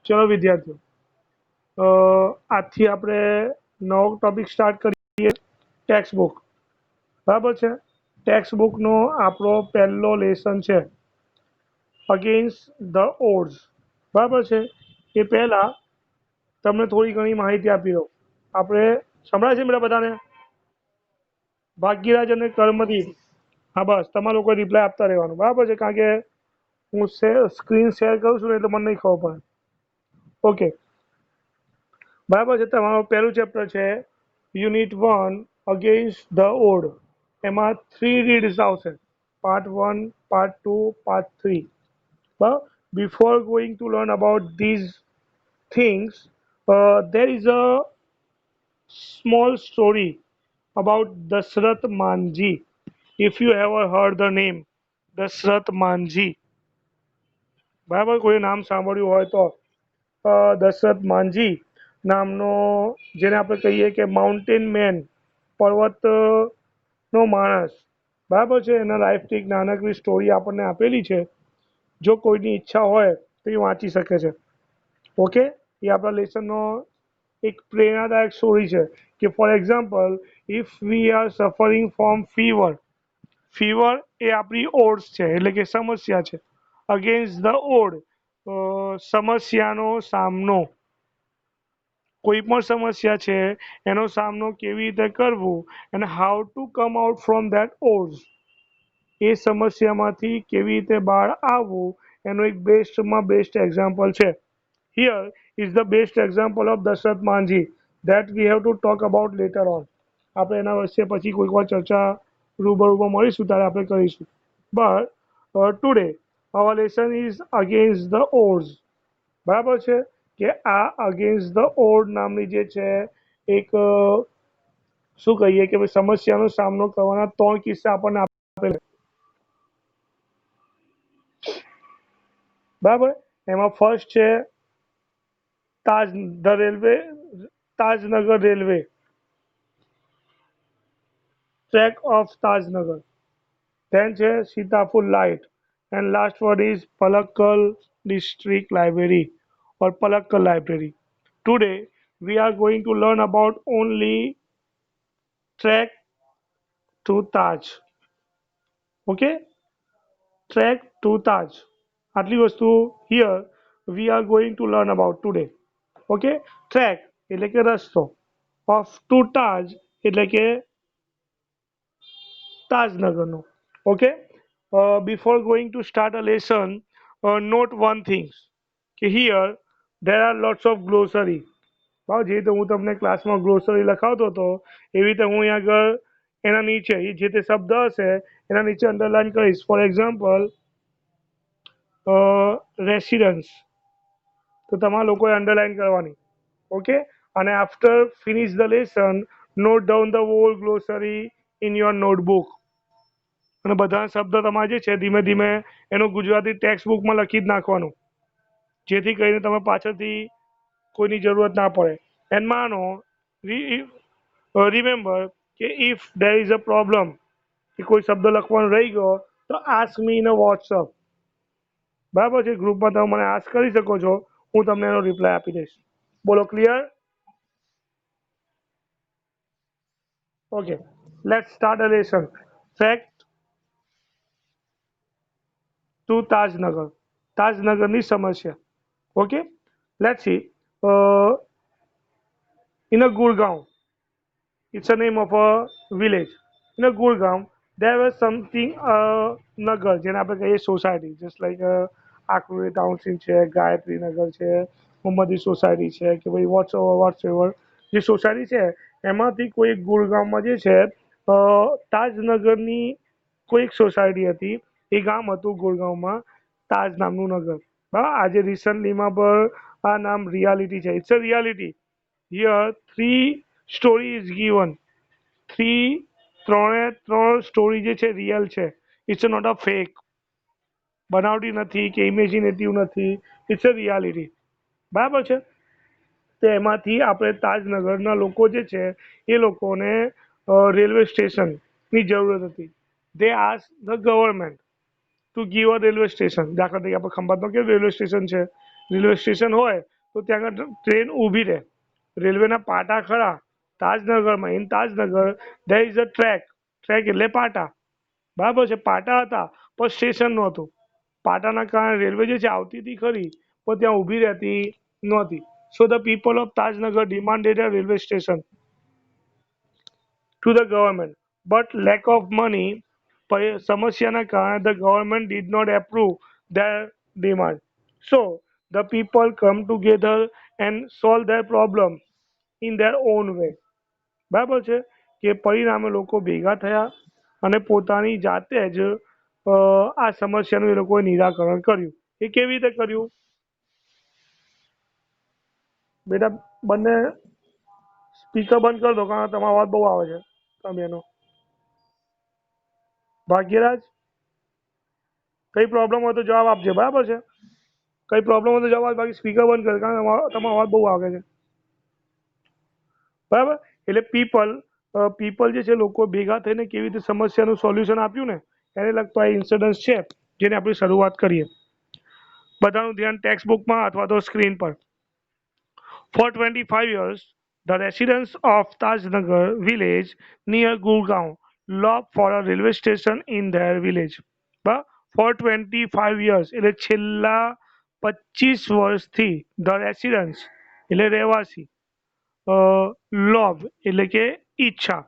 ચલો વિદ્યાર્થીઓ, આજથી આપણે નવો ટોપિક સ્ટાર્ટ કરીએ. Text book. બરાબર છે. ટેક્સ્ટ બુકનો આપણો પહેલો લેસન છે અગેન્સ્ટ ધ ઓડ્સ. બરાબર છે. એ પહેલા તમને થોડી ઘણી માહિતી આપી દઉં. આપણે સંભળાય છે બધા બધાને? ભાગ્યરાજ અને કર્મદીપ. હા, બસ તમારા લોકો રિપ્લાય આપતા રહેવાનું. બરાબર છે, કારણ કે હું સ્ક્રીન શેર કરું છું ને એટલે મને નહીં ખબર પડે. ઓકે, બરાબર છે. તમારું પહેલું ચેપ્ટર છે યુનિટ 1 અગેન્સ્ટ ધ ઓડ. એમાં 3 રીડ્સ આવશે, પાર્ટ 1, પાર્ટ 2, પાર્ટ 3. બરાબર. Before going to learn about these things, there is a small story about Dashrath Manji. If you ever heard the name Dashrath Manji, બરાબર, કોઈ નામ સાંભળ્યું હોય તો દશરથ માંઝી નામનો, જેને આપણે કહીએ કે માઉન્ટેન મેન, પર્વત નો માણસ. બરાબર છે. એના લાઈફથી એક નાનકડી સ્ટોરી આપણને આપેલી છે. જો કોઈની ઈચ્છા હોય તો એ વાંચી શકે છે. ઓકે, એ આપણા લેસનનો એક પ્રેરણાદાયક સ્ટોરી છે કે for example, if we are suffering from fever. Fever એ આપણી ઓડ્સ છે, એટલે કે સમસ્યા છે. અગેન્સ્ટ ધ ઓડ, સમસ્યાનો સામનો. કોઈ પણ સમસ્યા છે એનો સામનો કેવી રીતે કરવો અને how to come out from that odds. એ સમસ્યામાંથી કેવી રીતે બહાર આવવું એનું એક બેસ્ટમાં બેસ્ટ એક્ઝામ્પલ છે. Here is the best example of Dashrath Manjhi that we have to talk about later on. આપણે એના વિશે પછી કોઈક વાર ચર્ચા રૂબરૂમાં મળીશું ત્યારે આપણે કરીશું. But today our lesson is against the odds. બરાબર છે કે આ અગેન્સ્ટ ધ ઓડ નામની જે છે એક શું કહીએ કે સમસ્યાનો સામનો કરવાના 3 કિસ્સા આપણને આપેલા. બરાબર. એમાં ફર્સ્ટ છે Tajnagar railway, track of Tajnagar. Then છે સીતાફુલ light, and last word is Palakkal District Library or Palakkal Library. Today we are going to learn about only trek to Taj. Okay, trek to Taj. આટલી વસ્તુ here we are going to learn about today. Okay, trek એટલે કે રસ્તો, of to Taj એટલે કે તાજનગરનો. Okay, before going to start a lesson, note one thing કે here there are lots of glossary. જે રીતે હું તમને ક્લાસમાં ગ્લોસરી લખાવતો હતો એવી રીતે હું અહીંયા આગળ એના નીચે જે તે શબ્દ હશે એના નીચે અંડરલાઈન કરીશ. ફોર એક્ઝામ્પલ, રેસિડન્સ, તો તમારા લોકોએ અંડરલાઈન કરવાની. ઓકે, અને after finish the lesson note down the whole glossary in your notebook. અને બધા શબ્દ તમારે જે છે ધીમે ધીમે એનું ગુજરાતી ટેક્સ્ટ બુકમાં લખી જ નાખવાનું, જેથી કરીને તમે પાછળથી કોઈની જરૂરત ના પડે. એન્ડ માનો રિમેમ્બર કે if there is a problem કે કોઈ શબ્દ લખવાનો રહી ગયો તો ask me in a WhatsApp. બરાબર છે. ગ્રુપમાં તમે મને આસ્ક કરી શકો છો, હું તમને એનો રિપ્લાય આપી દઈશ. બોલો, clear? Okay, let's start a lesson. Fact to Tajnagar. તાજનગરની સમસ્યા. Okay, let's see. In a Gurgaon, it's a name of a village. In a Gurgaon, there was something Nagar, જેને આપણે કહીએ સોસાયટી, જસ્ટ લાઈક આકુરી ટાઉનશીપ છે, ગાયત્રી નગર છે, Mohammadi society છે કે ભાઈ વોટ્સએવર જે સોસાયટી છે એમાંથી કોઈ એક ગુરગામમાં જે છે તાજનગરની કોઈ એક સોસાયટી હતી. એ ગામ હતું ગુરગાંવમાં, તાજ નામનું નગર. બરાબર. આજે રિસન્ટલીમાં પર આ નામ રિયાલિટી છે. It's a reality. Here three story is given. ત્રણ સ્ટોરી જે છે રિયલ છે. It's not a fake. બનાવટી નથી કે ઇમેજિનેટિવ નથી. It's a reality. બરાબર છે. તો એમાંથી આપણે તાજનગરના લોકો જે છે એ લોકોને રેલવે સ્ટેશનની જરૂરત હતી. They ask the government to give a railway station. દાખલા તરીકે આપણે ખંભાતમાં કેવું રેલવે સ્ટેશન છે, રેલવે સ્ટેશન હોય તો ત્યાં આગળ ટ્રેન ઊભી રહે, રેલવેના પાટા ખરા તાજનગરમાં. In Tajnagar there is a track, track એટલે પાટા, બરાબર છે. પાટા હતા પણ સ્ટેશન નહોતું. પાટાના કારણે રેલવે જે છે આવતી હતી ખરી પણ ત્યાં ઊભી રહેતી નહોતી. So the people of Tajnagar demanded a railway station to the government, but lack of money સમસ્યાના કારણે the government did not approve their demand. So the people come together and solve their problem in their own way. બરાબર છે કે પરિણામે લોકો ભેગા થયા અને પોતાની જાતે જ આ સમસ્યાનું એ લોકોએ નિરાકરણ કર્યું. એ કેવી રીતે કર્યું? બેટા બંને સ્પીકર બંધ કરી દો, કારણ કે તમારો અવાજ બહુ આવે છે તમે એનો. ભાગ્યરાજ, કઈ પ્રોબ્લેમ હોય તો જવાબ આપજો, બરાબર છે. કઈ પ્રોબ્લેમ હોય તો જવાબ, બાકી સ્પીકર બંધ કરે, કારણ કે તમારો અવાજ બહુ આવે છે, બરાબર. એટલે પીપલ જે છે લોકો ભેગા થઈને કેવી રીતે સમસ્યાનું સોલ્યુશન આપ્યું ને એને લગતો આ ઇન્સિડન્સ છે જેને આપણે શરૂઆત કરીએ. બધાનું ધ્યાન ટેક્સ્ટ બુકમાં અથવા તો સ્ક્રીન પર. For 25 years, the residents of Tajnagar village near Gurgaon lobbied for a railway station in their village. For 25 years, એટલે છેલ્લા 25 વર્ષથી the residents એટલે રહેવાસી, લોબ એટલે કે ઈચ્છા,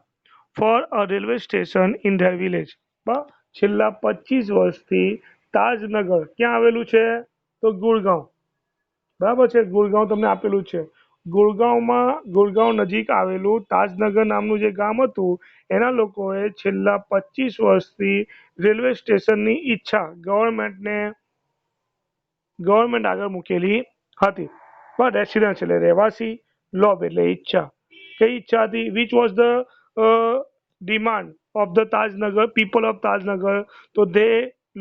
for a railway station in their village. છેલ્લા 25 વર્ષથી તાજનગર ક્યાં આવેલું છે? તો ગુડગાંવ, બરાબર છે. ગુડગાંવ તમને આપેલું છે. ગુડગાંવ નજીક આવેલું તાજનગર નામનું જે ગામ હતું એના લોકોએ છેલ્લા 25 વર્ષથી રેલવે સ્ટેશનની ઈચ્છા ગવર્મેન્ટ આગળ મૂકેલી હતી. પણ રેસિડન્સ એટલે રહેવાસી, લોબ એટલે ઈચ્છા. કઈ ઈચ્છા હતી? Which was the demand of the Tajnagar people of Tajnagar? તો દે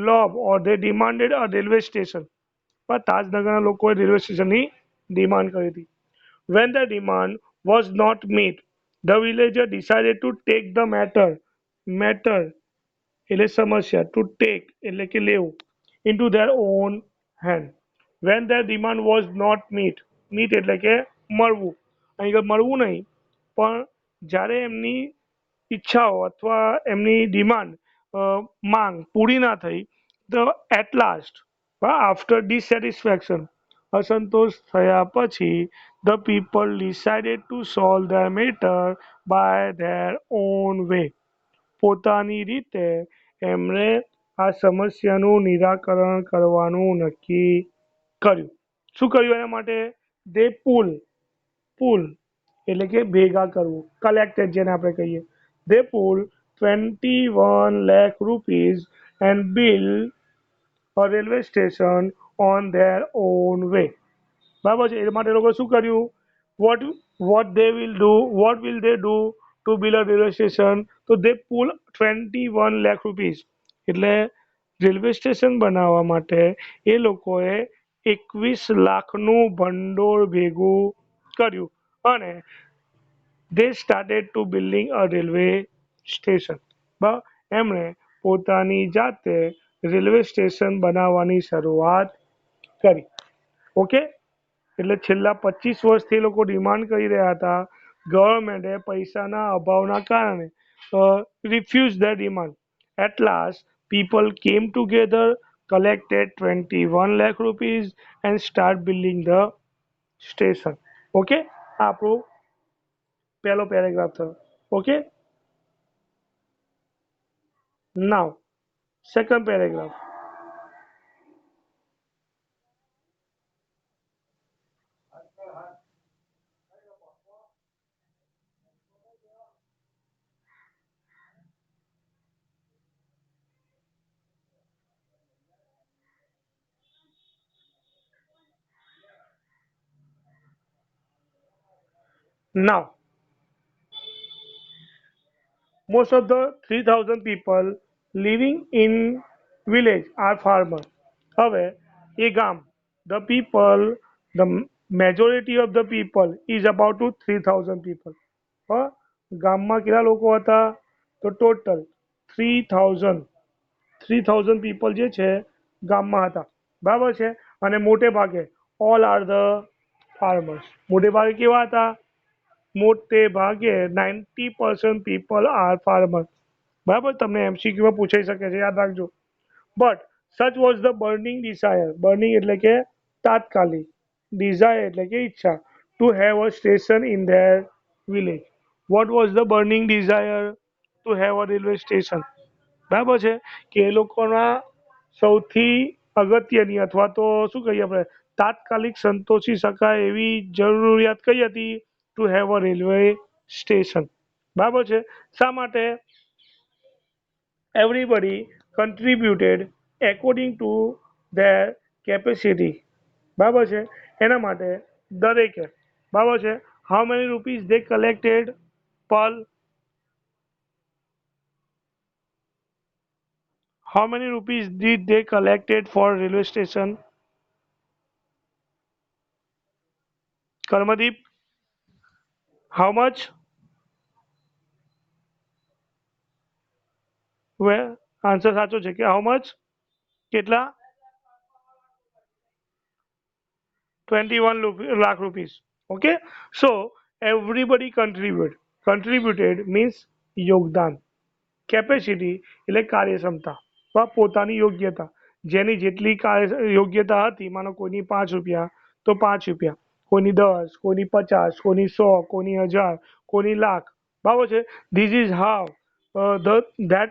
lobe or they demanded a railway station. પણ તાજનગરના લોકોએ રેલવે સ્ટેશનની ડિમાન્ડ કરી હતી. When the demand was not met, the villager decided to take the matter એટલે સમસ્યા, to take એટલે કે લેવું, into their own hand. When their demand was not meet એટલે કે મળવું, અહીં મળવું નહીં પણ જ્યારે એમની ઈચ્છાઓ અથવા એમની ડિમાન્ડ માંગ પૂરી ના થઈ, તો એટ લાસ્ટ આફ્ટર ડિસેટિસ્ફેક્શન અસંતોષ થયા પછી the people decided to solve their matter by their own way. પોતાની રીતે એમણે આ સમસ્યાનું નિરાકરણ કરવાનું નક્કી કર્યું. શું કર્યું એના માટે? દે પુલ એટલે કે ભેગા કરવું, કલેક્ટેડ જેને આપણે કહીએ. દે પુલ 21 lakh rupees and build a railway station on their own way. બરાબર છે. એ માટે લોકો શું કર્યું? What will they do to build a railway station? તો they pull 21 lakh rupees. એટલે રેલવે સ્ટેશન બનાવવા માટે એ લોકોએ 21 લાખનું ભંડોળ ભેગું કર્યું અને they started to building a railway station. એમણે પોતાની જાતે રેલવે સ્ટેશન બનાવવાની શરૂઆત કરી. ઓકે. એટલે છેલ્લા 25 વર્ષથી લોકો ડિમાન્ડ કરી રહ્યા હતા. ગવર્મેન્ટે પૈસાના અભાવના કારણે refuse the demand. At last people came together, collected 21 lakh rupees and start building the station. Okay, આપણું પહેલો પેરેગ્રાફ થયો. Okay, now second paragraph. Now, most of the 3000 people living in village are farmers. હવે એ ગામ, the people, the majority of the people is about to 3000 people. ગામમાં કેટલા લોકો હતા? તો ટોટલ 3000 people જે છે ગામમાં હતા, બરાબર છે. અને મોટે ભાગે ઓલ આર ધ farmers. મોટે ભાગે કેવા હતા? મોટે ભાગે 90% people are farmers. બરાબર, તમને એમસીક્યુમાં પૂછાઈ શકે છે, યાદ રાખજો. But such was the burning desire. Burning એટલે કે તાત્કાલિક, ડિઝાયર એટલે કે ઈચ્છા, to have a station in their village. What was the burning desire? To have a railway station. બરાબર છે, કે એ લોકોના સૌથી અગત્યની અથવા તો શું કહીએ આપણે, તાત્કાલિક સંતોષી શકાય એવી જરૂરિયાત કઈ હતી? Two have a railway station. બરાબર છે. શા માટે? everybody contributed according to their capacity. બરાબર છે, એના માટે દરેકે, બરાબર છે, how many rupees they collected per, how many rupees did they collected for railway station? Karmadeep, how much? Well, answer સાચો છે કે how much? કેટલા? 21 lakh rupees. Okay, so everybody contributed means યોગદાન. કેપેસિટી એટલે કાર્યક્ષમતા বা પોતાની યોગ્યતા, જેની જેટલી યોગ્યતા હતી, માનો કોઈની 5 રૂપિયા તો 5 રૂપિયા, કોઈની 10, કોઈની 50, કોઈની 100, કોઈની 1000, કોઈની લાખ. બરાબર છે. This is how that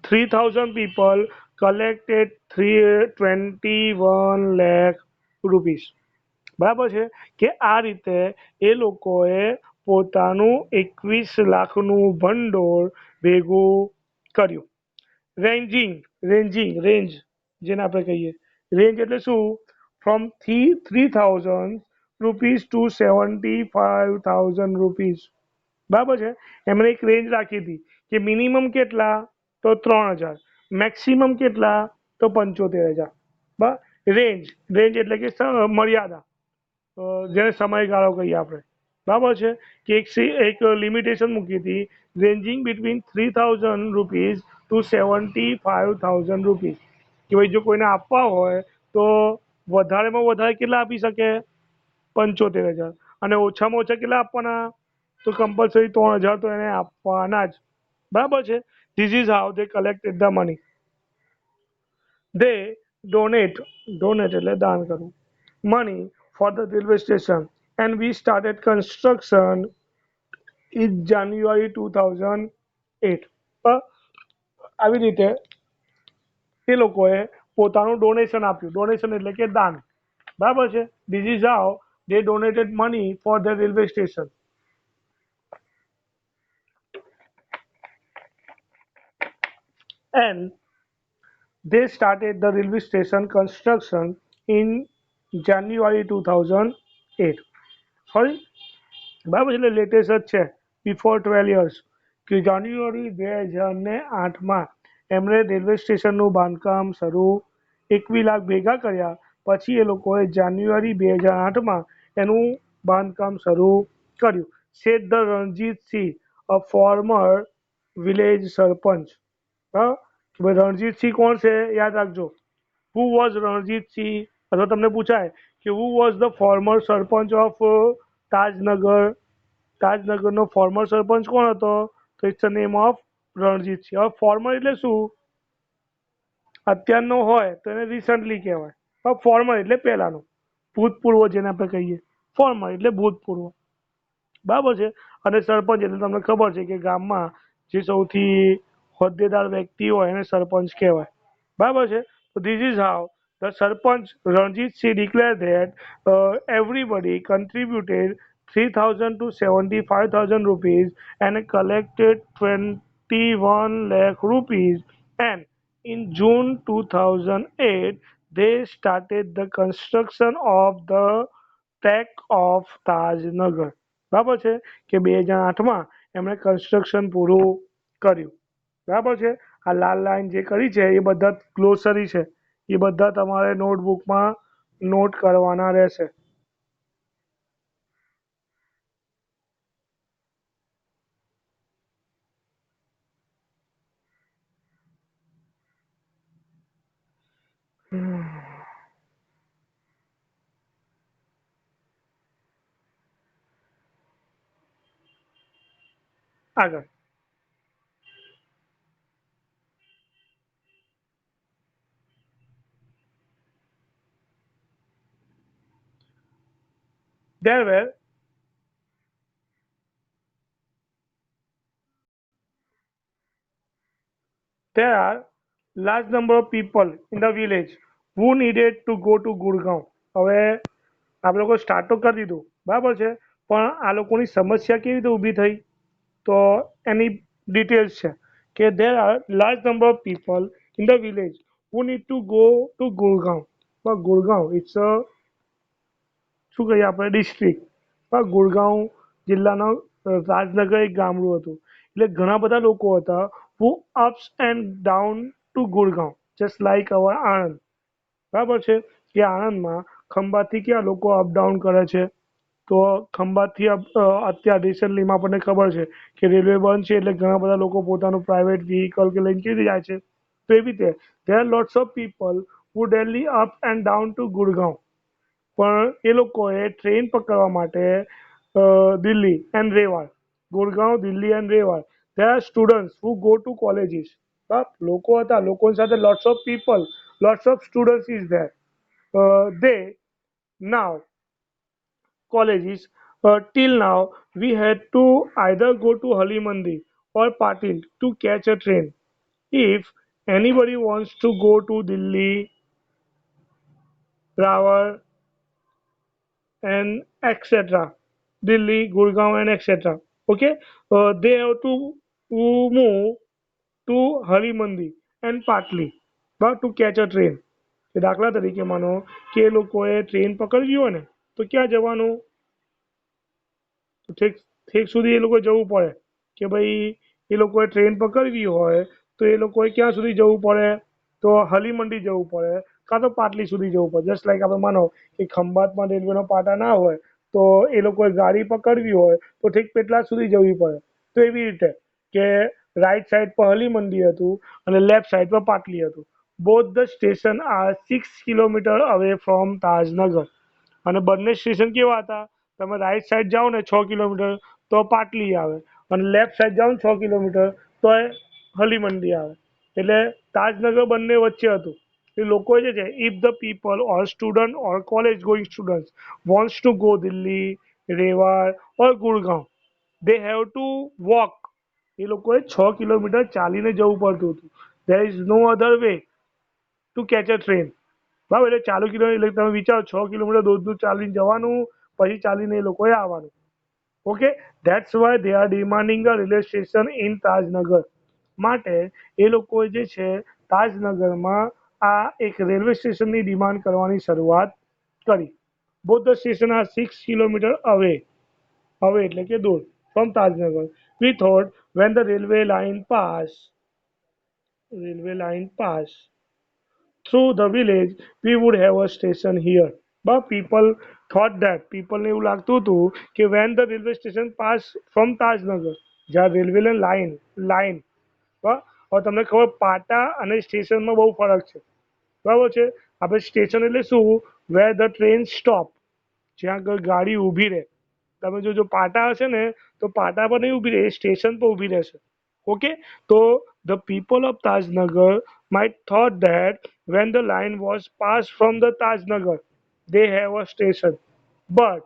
3000 people collected 21 lakh rupees. બરાબર છે, કે આ રીતે એ લોકોએ પોતાનું 21 લાખનું ભંડોળ ભેગું કર્યું. રેન્જ જેને આપણે કહીએ, રેન્જ એટલે શું? From 3000 rupees to 75,000 rupees. બરાબર છે. એમણે એક રેન્જ રાખી હતી કે મિનિમમ કેટલા? તો 3000. મેક્સિમમ કેટલા? તો 75,000. બરાબર. રેન્જ એટલે કે મર્યાદા, જેને સમયગાળો કહીએ આપણે. બરાબર છે, કે એક લિમિટેશન મૂકી હતી, ranging between 3000 rupees to 75,000 rupees. કે ભાઈ જો કોઈને આપવા હોય તો વધારેમાં વધારે કેટલા આપી શકે? 75,000. અને ઓછામાં ઓછા કેટલા આપવાના? તો કમ્પલસરી 3000 તો એને આપવાના જ. બરાબર છે. This is how they collected the money. They donate એટલે દાન કરવું, money for the railway station, and we started construction in January 2008. આવી રીતે એ લોકોએ પોતાનું ડોનેશન આપ્યું. ડોનેશન એટલે કે દાન. બરાબર છે. This is how they donated money for the railway station, and they started the railway station construction in January 2008. Sorry, બરાબર છે, એટલે લેટેસ્ટ જ છે. બિફોર 12 years, કે જાન્યુઆરી 2008માં એમણે રેલવે સ્ટેશનનું બાંધકામ શરૂ 21 લાખ ભેગા કર્યા. પછી એ લોકોએ જાન્યુઆરી 2008માં એનું બાંધકામ શરૂ કર્યું. Said the Ranjit Singh, a former village sarpanch. હા, રણજીતસિંહ કોણ છે? યાદ રાખજો. Who was Ranjitsingh? અથવા તમને પૂછાય કે who was the former sarpanch of Tajnagar? તાજનગરનો ફોર્મર સરપંચ કોણ હતો? તો it's the name of Ranjitsingh. હવે ફોર્મર એટલે શું? અત્યારનો હોય તો એને રિસન્ટલી કહેવાય. હવે ફોર્મર એટલે પહેલાનો, ભૂતપૂર્વ જેને આપણે કહીએ. ફોર્મર એટલે ભૂતપૂર્વ. બરાબર છે. અને સરપંચ એટલે તમને ખબર છે કે ગામમાં જે સૌથી હોદ્દેદાર વ્યક્તિ હોય એને સરપંચ કહેવાય. બરાબર છે. તો this is how the Sarpanch Ranjit Singh declared that everybody contributed 3,000 to 75,000 rupees and collected 21 lakh rupees. And in June 2008, they started the construction of the track of Tajnagar. બરાબર છે, કે 2008માં એમણે કન્સ્ટ્રક્શન પૂરું કર્યું. બરાબર છે. આ લાલ લાઈન જે કરી છે એ બધા ગ્લોસરી છે, એ બધા તમારે નોટબુકમાં નોટ કરવાના રહેશે. આગળ. There were there are large number of people in the village who needed to go to Gurgaon. હવે આપણે લોકો સ્ટાર્ટ તો કરી દીધું બરાબર છે, પણ આ લોકોની સમસ્યા કેવી રીતે ઊભી થઈ, તો એની ડિટેલ્સ છે કે there are large number of people in the village who need to go to Gurgaon. But Gurgaon it's a શું કહીએ આપણે ડિસ્ટ્રિક્ટ, પણ ગુડગાંવ જિલ્લાનો રાજનગર એક ગામડું હતું, એટલે ઘણા બધા લોકો હતા who ups and down to Gurgaon just like our Anand. બરાબર છે, કે આણંદમાં ખંભાતથી ક્યાં લોકો અપડાઉન કરે છે, તો ખંભાતથી અત્યારે રિસન્ટલીમાં આપણને ખબર છે કે રેલવે બંધ છે, એટલે ઘણા બધા લોકો પોતાનું પ્રાઇવેટ વ્હીકલ કે લઈને કેવી રીતે જાય છે, તો એવી રીતે there are lots of people who daily up and down to Gurgaon, પણ એ લોકોએ ટ્રેન પકડવા માટે Delhi and Rewari, Gurgaon Delhi and Rewari there are students who go to colleges. લોકો હતા, લોકોની સાથે lots of people, lots of students is there. They now colleges, till now we had to either go to Halimandi or Patil to catch a train. If anybody wants to go to Delhi, Rawar and etc. Delhi, Gurgaon and etc. Okay, they have to move to Harimandi and Patli but to catch a train. કે દાખલા તરીકે માનો કે એ લોકોએ train પકડવી હોય ને, તો ક્યાં જવાનું, તો ઠેક ઠેક સુધી એ લોકો જવું પડે, કે ભાઈ એ લોકોએ ટ્રેન પકડવી હોય તો એ લોકોએ ક્યાં સુધી જવું પડે, તો હલીમંડી જવું પડે કાં તો પાટલી સુધી જવું પડે. જસ્ટ લાઈક આપણે માનો કે ખંભાતમાં રેલવેનો પાટા ના હોય, તો એ લોકોએ ગાડી પકડવી હોય તો ઠીક પેટલા સુધી જવી પડે. તો એવી રીતે કે રાઈટ સાઈડ પર હલીમંડી હતું અને લેફ્ટ સાઈડ પર પાટલી હતું. Both the station are 6 kilometre away from Tajnagar, અને બંને સ્ટેશન કેવા હતા, તમે રાઈટ સાઈડ જાઓ ને 6 કિલોમીટર તો પાટલી આવે, અને લેફ્ટ સાઈડ જાઓ ને 6 કિલોમીટર તો એ હલીમંડી આવે, એટલે તાજનગર બંને વચ્ચે હતું. એ લોકો જે છે if the people or student or college going student wants to go Delhi Rewari or Gurgaon they have to walk, એ લોકોએ 6 કિલોમીટર ચાલીને જવું પડતું હતું. there is no other way to catch a train. બરાબર, એટલે ચાલુ કિલોમીટર એટલે તમે વિચારો 6 કિલોમીટર દૂર દૂર ચાલીને જવાનું, પછી ચાલીને એ લોકોએ આવવાનું. Okay, that's why they are demanding a railway station in Tajnagar. માટે એ લોકો જે છે તાજનગરમાં આ એક રેલવે સ્ટેશનની ડિમાન્ડ કરવાની શરૂઆત કરી. Both the station are 6 kilometre away, હવે એટલે કે દૂર from Tajnagar. We thought when the railway line pass through the village, we would have a station here. But people thought that, પીપલને એવું લાગતું હતું કે when the railway station pass from Tajnagar, જ્યાં railway line હવે તમને ખબર પાટા અને સ્ટેશનમાં બહુ ફરક છે. બરાબર છે, આપણે સ્ટેશન એટલે શું, વેર ધ ટ્રેન સ્ટોપ, જ્યાં આગળ ગાડી ઊભી રહે. તમે જો પાટા હશે ને તો પાટા પર નહીં ઊભી રહે, એ સ્ટેશન પર ઊભી રહેશે. Okay, so the people of Tajnagar might thought that when the line was passed from the Tajnagar, they have a station. But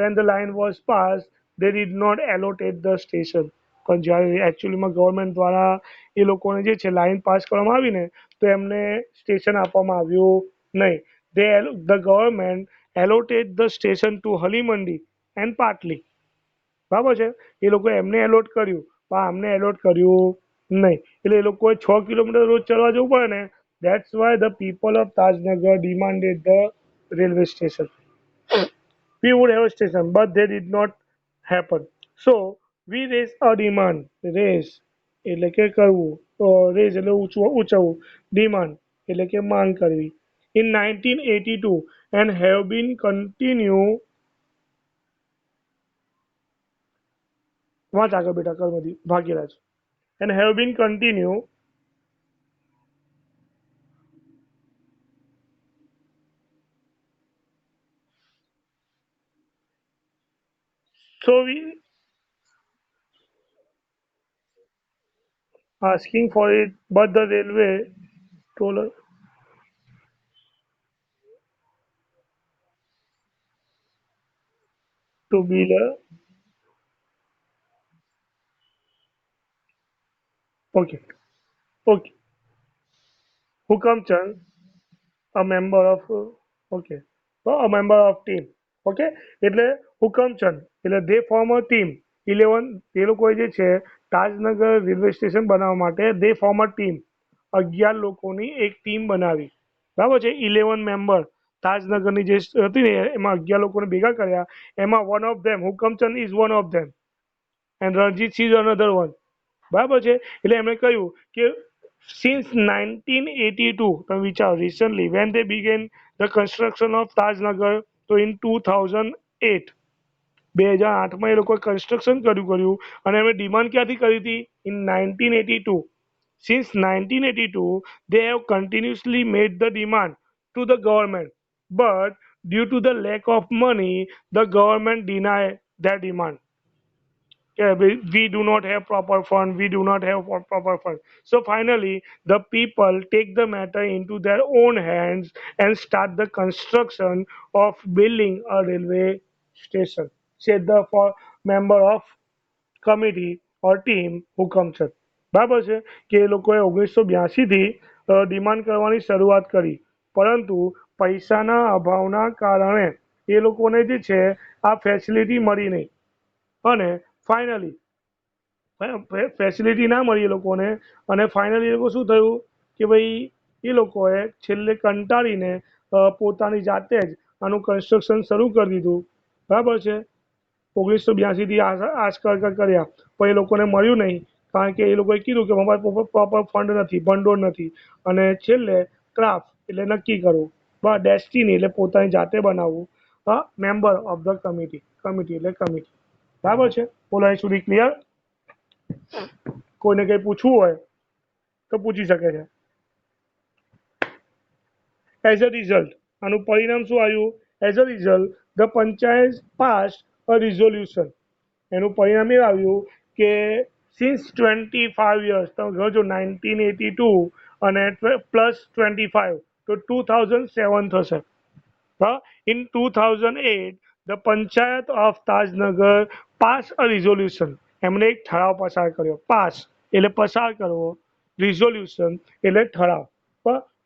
when the line was passed, they did not allocate the station. પણ જ્યારે એકચ્યુઅલીમાં government દ્વારા એ લોકોને જે છે line pass કરવામાં આવી ને, તો એમને સ્ટેશન આપવામાં આવ્યું નહીં. they the government allotted the station to Halimandi and Patli. બરાબર છે, એ લોકો એમને એલોટ કર્યું પણ આમને એલોટ કર્યું નહીં, એટલે એ લોકોએ 6 કિલોમીટર રોજ ચડવા જવું પડે ને. That's why the people of Tajnagar demanded the railway station. we would have a station but they did not happen, so we raised a demand. raise એટલે કે કરવું, raise એટલે ઊંચવવું, demand એટલે કે માંગ કરવી. in 1982 and have been continue, વાંચ આગળ બેટા કર્મથી ભાગ્યરાજ, and have been continue. So we asking for it, but the railway told us to build a. Okay, okay. Hukamchand, a member of okay, a member of team. Okay એટલે હુકમચંદ એટલે they form a team 11 એ લોકોએ જે છે Tajnagar railway station બનાવવા માટે they form a team 11 લોકોની એક team બનાવી બરાબર છે 11 મેમ્બર તાજનગરની જે હતી ને એમાં 11 લોકોને ભેગા કર્યા એમાં one of them Hukamchand is one of them and Ranjit Singh another one બરાબર છે એટલે એમણે કહ્યું કે since 1982 તમે વિચારો recently when they began the construction of Tajnagar તો in 2008 2008માં એ લોકોએ કન્સ્ટ્રક્શન કર્યું અને એમણે ડિમાન્ડ ક્યાંથી કરી હતી in 1982 since 1982 they have continuously made the demand to the government but due to the lack of money the government deny their demand yeah, we do not have proper fund, we do not have proper fund. So finally, the people take the matter into their own hands and start the construction of building a railway station, said the member of committee or team Hukamchand બરાબર છે કે એ લોકોએ 1982 થી demand કરવાની શરૂઆત કરી પરંતુ પૈસાના અભાવના કારણે એ લોકોને જે છે આ ફેસિલિટી મળી નહીં અને ફાઇનલી ફેસિલિટી ના મળી એ લોકોને અને ફાઇનલી એ લોકો શું થયું કે ભાઈ એ લોકોએ છેલ્લે કંટાળીને પોતાની જાતે જ આનું કન્સ્ટ્રક્શન શરૂ કરી દીધું બરાબર છે 1982થી આશકા કર્યા પણ એ લોકોને મળ્યું નહીં કારણ કે એ લોકોએ કીધું કે અમારે પ્રોપર ફંડ નથી ભંડોળ નથી અને છેલ્લે ક્રાફ્ટ એટલે નક્કી કરવું બસ ડેસ્ટિની એટલે પોતાની જાતે બનાવવું મેમ્બર ઓફ ધ કમિટી એટલે કમિટી બરાબર છે બોલો અહીં સુધી ક્લિયર કોઈને કંઈ પૂછવું હોય તો પૂછી શકે છે એઝ અ રિઝલ્ટ આનું પરિણામ શું આવ્યું as a result the panchayat pass a resolution એનું પરિણામ એ આવ્યું કે સિન્સ 25 યર્સ તમે જો 1982 અને +25 તો 2007 થશે in 2008 the panchayat of Tajnagar passed a resolution એમણે એક ઠરાવ પસાર કર્યો પાસ એટલે પસાર કરવો રિઝોલ્યુશન એટલે ઠરાવ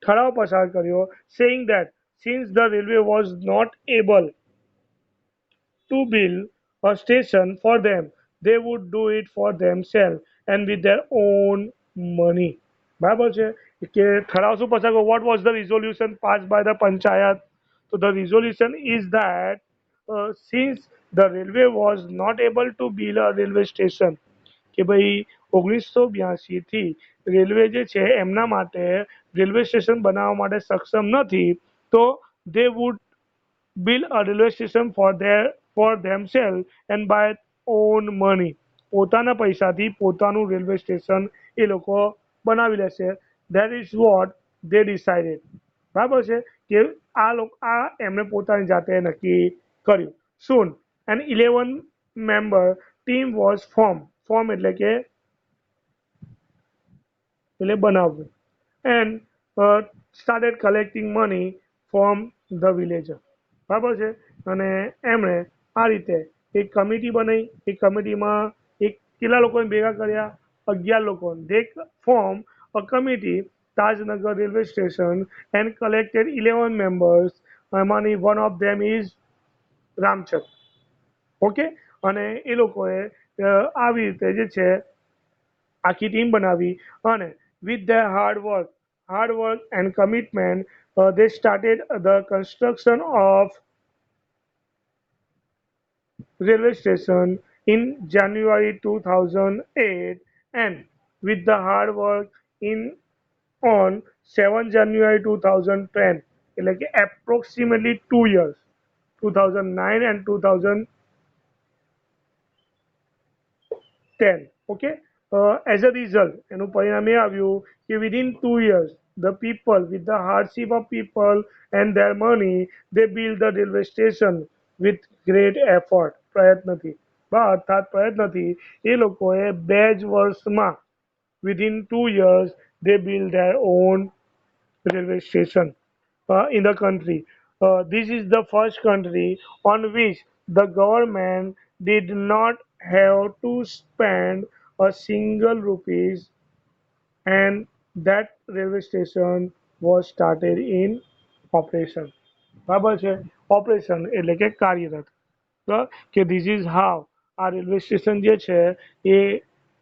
ઠરાવ પસાર કર્યો saying that since the railway was not able to build a station for them. They would do it for themselves and with their own money. બરાબર છે કે ઠરાવ શું પસાર what was the resolution passed by the panchayat? So the resolution is that since the railway was not able to build a railway station કે ભાઈ 1982 થી railway જે છે એમના માટે રેલવે સ્ટેશન બનાવવા માટે સક્ષમ નથી તો they would build a railway station for themselves and by own money પોતાના પૈસાથી પોતાનું રેલવે સ્ટેશન એ લોકો બનાવી લેશે that is what they decided બરાબર છે કે આ એમણે પોતાની જાતે નક્કી કર્યું soon an 11 member team was form એટલે બનાવવું and started collecting money from the villager બરાબર છે અને એમણે આ રીતે એક કમિટી બનાવી એ કમિટીમાં એક કેટલા લોકોને ભેગા કર્યા 11 લોકો they form a committee Tajnagar railway station and collected 11 members એમાંની one of them is Ramchand okay અને એ લોકોએ આવી રીતે જે છે આખી ટીમ બનાવી અને with their hard work and commitment they started the construction of railway station in January 2008 and with the hard work in on 7 January 2010 like approximately 2 years 2009 and 2010 okay as a result એનું પરિણામ એ આવ્યું કે within 2 years the people with the hardship of people and their money they build the railway station with great effort પ્રયત્નથી અર્થાત પ્રયત્નથી એ લોકોએ 2 જ વર્ષમાં within 2 years they built their own railway station in the country. This is the first country on which the government did not have to spend a single rupees, and that railway station was started in operation. બરાબર છે operation એટલે કે કાર્યરત. કે this is how આ railway station જે છે એ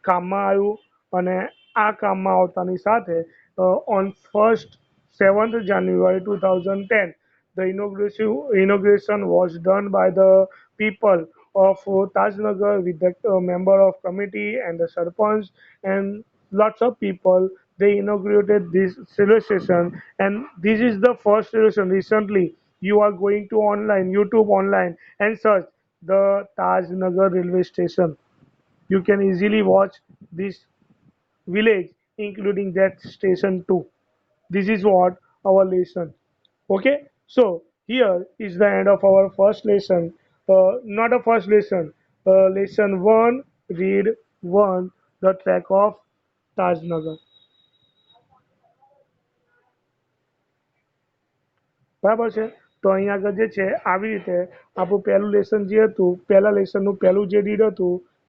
કામમાં આવ્યું. અને આ કામમાં આવતાની સાથે on 7th January 2010 the inauguration was done by the people of Tajnagar with the member of committee and the sarpanch and lots of people. They inaugurated this railway station, and this is the first railway station. Recently you are going to online YouTube online and search the Tajnagar railway station. You can easily watch this village including that station too. This is what our lesson. Okay, so here is the end of our first lesson. Not a first lesson. Lesson 1, read 1, the track of Tajnagar. બરાબર છે. તો અહીંયા આગળ જે છે આવી રીતે આપણું પહેલું લેસન જે હતું પહેલા લેસનનું પહેલું જે રીડ હતું